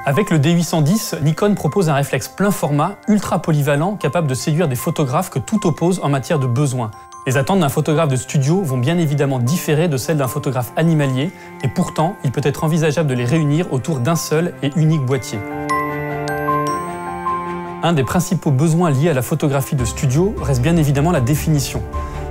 Avec le D810, Nikon propose un réflexe plein format, ultra polyvalent, capable de séduire des photographes que tout oppose en matière de besoin. Les attentes d'un photographe de studio vont bien évidemment différer de celles d'un photographe animalier, et pourtant, il peut être envisageable de les réunir autour d'un seul et unique boîtier. Un des principaux besoins liés à la photographie de studio reste bien évidemment la définition.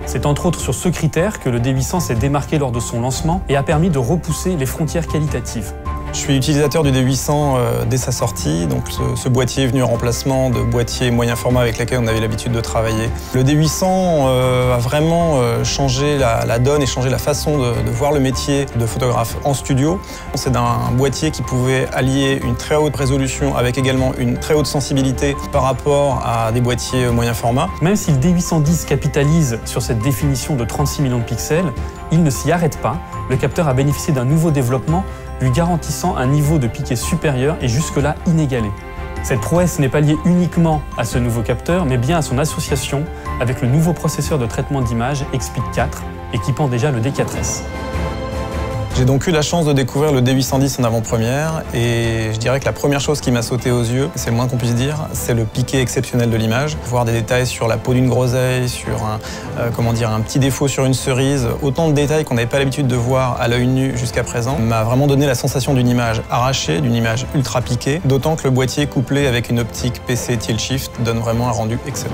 C'est entre autres sur ce critère que le D800 s'est démarqué lors de son lancement et a permis de repousser les frontières qualitatives. Je suis utilisateur du D800 dès sa sortie, donc ce boîtier est venu en remplacement de boîtiers moyen format avec lesquels on avait l'habitude de travailler. Le D800 a vraiment changé la donne et changé la façon de voir le métier de photographe en studio. C'est un boîtier qui pouvait allier une très haute résolution avec également une très haute sensibilité par rapport à des boîtiers moyen format. Même si le D810 capitalise sur cette définition de 36 millions de pixels, il ne s'y arrête pas. Le capteur a bénéficié d'un nouveau développement lui garantissant un niveau de piqué supérieur et jusque-là inégalé. Cette prouesse n'est pas liée uniquement à ce nouveau capteur, mais bien à son association avec le nouveau processeur de traitement d'image Expeed 4, équipant déjà le D4S. J'ai donc eu la chance de découvrir le D810 en avant-première et je dirais que la première chose qui m'a sauté aux yeux, c'est le moins qu'on puisse dire, c'est le piqué exceptionnel de l'image. Voir des détails sur la peau d'une groseille, sur un petit défaut sur une cerise, autant de détails qu'on n'avait pas l'habitude de voir à l'œil nu jusqu'à présent, m'a vraiment donné la sensation d'une image arrachée, d'une image ultra piquée, d'autant que le boîtier couplé avec une optique PC Tilt Shift donne vraiment un rendu excellent.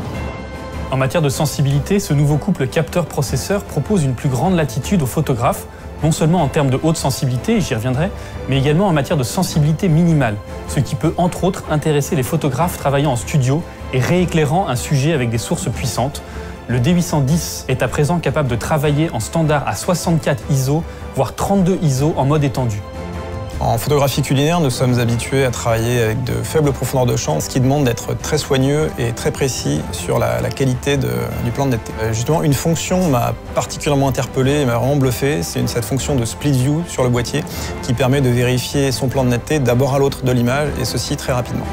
En matière de sensibilité, ce nouveau couple capteur-processeur propose une plus grande latitude aux photographes, non seulement en termes de haute sensibilité, j'y reviendrai, mais également en matière de sensibilité minimale, ce qui peut entre autres intéresser les photographes travaillant en studio et rééclairant un sujet avec des sources puissantes. Le D810 est à présent capable de travailler en standard à 64 ISO, voire 32 ISO en mode étendu. En photographie culinaire, nous sommes habitués à travailler avec de faibles profondeurs de champ, ce qui demande d'être très soigneux et très précis sur la qualité du plan de netteté. Justement, une fonction m'a particulièrement interpellé et m'a vraiment bluffé, c'est cette fonction de split view sur le boîtier qui permet de vérifier son plan de netteté d'abord à l'autre de l'image et ceci très rapidement.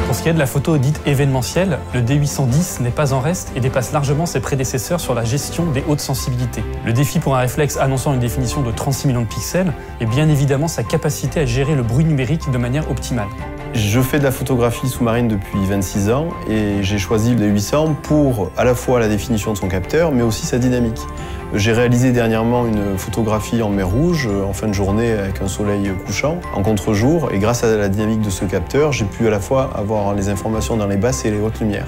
Pour ce qui est de la photo dite événementielle, le D810 n'est pas en reste et dépasse largement ses prédécesseurs sur la gestion des hautes sensibilités. Le défi pour un réflexe annonçant une définition de 36 millions de pixels est bien évidemment sa capacité à gérer le bruit numérique de manière optimale. Je fais de la photographie sous-marine depuis 26 ans et j'ai choisi le D800 pour à la fois la définition de son capteur mais aussi sa dynamique. J'ai réalisé dernièrement une photographie en mer Rouge, en fin de journée avec un soleil couchant, en contre-jour, et grâce à la dynamique de ce capteur, j'ai pu à la fois avoir les informations dans les basses et les hautes lumières.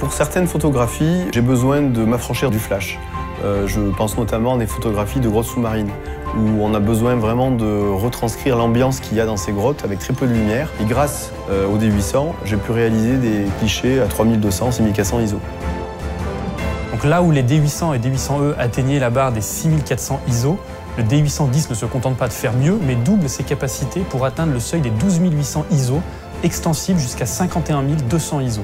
Pour certaines photographies, j'ai besoin de m'affranchir du flash. Je pense notamment à des photographies de grottes sous-marines, où on a besoin vraiment de retranscrire l'ambiance qu'il y a dans ces grottes avec très peu de lumière. Et grâce au D800, j'ai pu réaliser des clichés à 3200, 6400 ISO. Donc là où les D800 et D800E atteignaient la barre des 6400 ISO, le D810 ne se contente pas de faire mieux, mais double ses capacités pour atteindre le seuil des 12 800 ISO, extensible jusqu'à 51 200 ISO.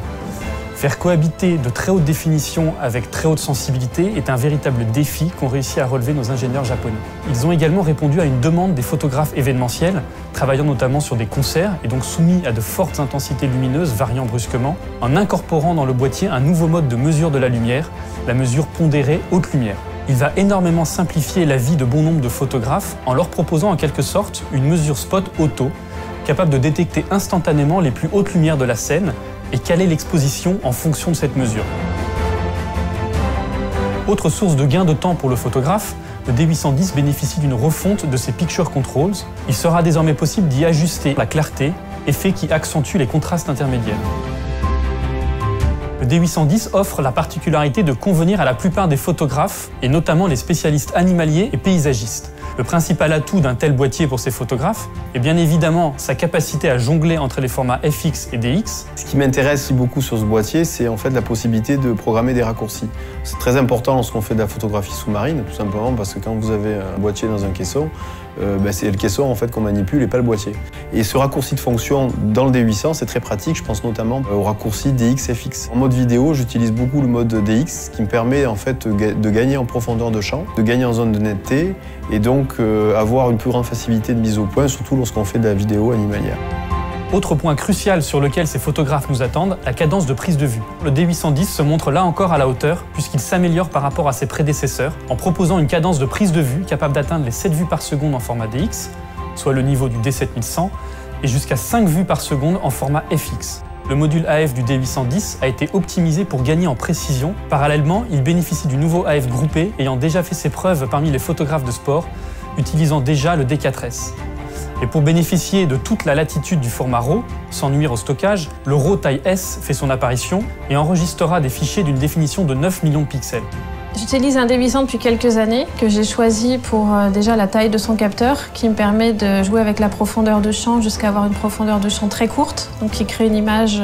Faire cohabiter de très haute définition avec très haute sensibilité est un véritable défi qu'ont réussi à relever nos ingénieurs japonais. Ils ont également répondu à une demande des photographes événementiels, travaillant notamment sur des concerts et donc soumis à de fortes intensités lumineuses variant brusquement, en incorporant dans le boîtier un nouveau mode de mesure de la lumière, la mesure pondérée haute lumière. Il va énormément simplifier la vie de bon nombre de photographes en leur proposant en quelque sorte une mesure spot auto, capable de détecter instantanément les plus hautes lumières de la scène et caler l'exposition en fonction de cette mesure. Autre source de gain de temps pour le photographe, le D810 bénéficie d'une refonte de ses Picture Controls. Il sera désormais possible d'y ajuster la clarté, effet qui accentue les contrastes intermédiaires. Le D810 offre la particularité de convenir à la plupart des photographes, et notamment les spécialistes animaliers et paysagistes. Le principal atout d'un tel boîtier pour ces photographes est bien évidemment sa capacité à jongler entre les formats FX et DX. Ce qui m'intéresse beaucoup sur ce boîtier, c'est en fait la possibilité de programmer des raccourcis. C'est très important lorsqu'on fait de la photographie sous-marine, tout simplement parce que quand vous avez un boîtier dans un caisson, c'est le caisson en fait qu'on manipule et pas le boîtier. Et ce raccourci de fonction dans le D800, c'est très pratique. Je pense notamment au raccourci DX-FX. En mode vidéo, j'utilise beaucoup le mode DX qui me permet en fait de gagner en profondeur de champ, de gagner en zone de netteté et donc avoir une plus grande facilité de mise au point, surtout lorsqu'on fait de la vidéo animalière. Autre point crucial sur lequel ces photographes nous attendent, la cadence de prise de vue. Le D810 se montre là encore à la hauteur puisqu'il s'améliore par rapport à ses prédécesseurs en proposant une cadence de prise de vue capable d'atteindre les 7 vues par seconde en format DX, soit le niveau du D7100, et jusqu'à 5 vues par seconde en format FX. Le module AF du D810 a été optimisé pour gagner en précision. Parallèlement, il bénéficie du nouveau AF groupé ayant déjà fait ses preuves parmi les photographes de sport, utilisant déjà le D4S. Et pour bénéficier de toute la latitude du format RAW, sans nuire au stockage, le RAW taille S fait son apparition et enregistrera des fichiers d'une définition de 9 millions de pixels. J'utilise un D800 depuis quelques années, que j'ai choisi pour déjà la taille de son capteur, qui me permet de jouer avec la profondeur de champ jusqu'à avoir une profondeur de champ très courte, donc qui crée une image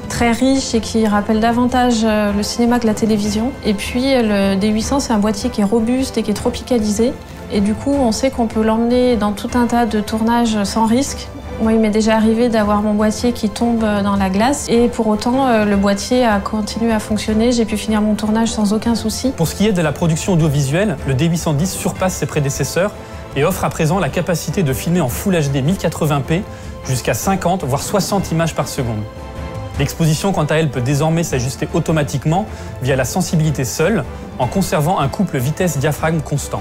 très riche et qui rappelle davantage le cinéma que la télévision. Et puis le D800, c'est un boîtier qui est robuste et qui est tropicalisé. Et du coup, on sait qu'on peut l'emmener dans tout un tas de tournages sans risque. Moi, il m'est déjà arrivé d'avoir mon boîtier qui tombe dans la glace et pour autant, le boîtier a continué à fonctionner. J'ai pu finir mon tournage sans aucun souci. Pour ce qui est de la production audiovisuelle, le D810 surpasse ses prédécesseurs et offre à présent la capacité de filmer en Full HD 1080p jusqu'à 50 voire 60 images par seconde. L'exposition, quant à elle, peut désormais s'ajuster automatiquement via la sensibilité seule en conservant un couple vitesse-diaphragme constant.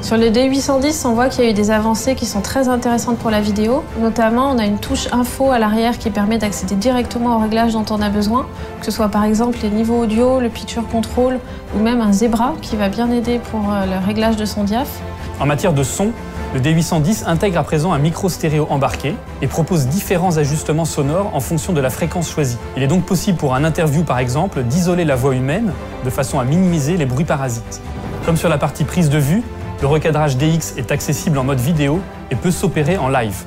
Sur le D810, on voit qu'il y a eu des avancées qui sont très intéressantes pour la vidéo. Notamment, on a une touche info à l'arrière qui permet d'accéder directement aux réglages dont on a besoin, que ce soit par exemple les niveaux audio, le picture control ou même un zebra qui va bien aider pour le réglage de son diaph. En matière de son, le D810 intègre à présent un micro stéréo embarqué et propose différents ajustements sonores en fonction de la fréquence choisie. Il est donc possible pour un interview par exemple d'isoler la voix humaine de façon à minimiser les bruits parasites. Comme sur la partie prise de vue, le recadrage DX est accessible en mode vidéo et peut s'opérer en live.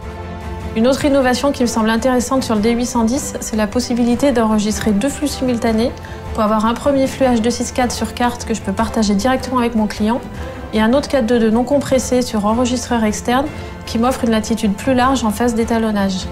Une autre innovation qui me semble intéressante sur le D810, c'est la possibilité d'enregistrer 2 flux simultanés pour avoir un premier flux H264 sur carte que je peux partager directement avec mon client et un autre 4.2.2 non compressé sur enregistreur externe qui m'offre une latitude plus large en phase d'étalonnage.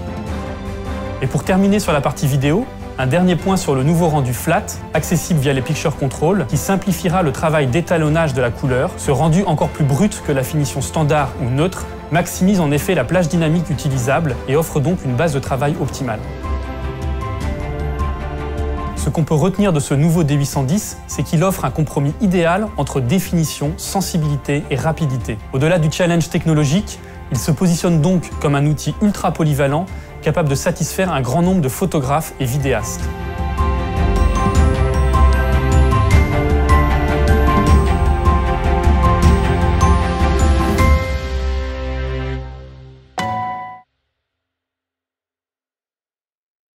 Et pour terminer sur la partie vidéo, un dernier point sur le nouveau rendu flat, accessible via les Picture Control, qui simplifiera le travail d'étalonnage de la couleur. Ce rendu encore plus brut que la finition standard ou neutre maximise en effet la plage dynamique utilisable et offre donc une base de travail optimale. Ce qu'on peut retenir de ce nouveau D810, c'est qu'il offre un compromis idéal entre définition, sensibilité et rapidité. Au-delà du challenge technologique, il se positionne donc comme un outil ultra polyvalent capable de satisfaire un grand nombre de photographes et vidéastes.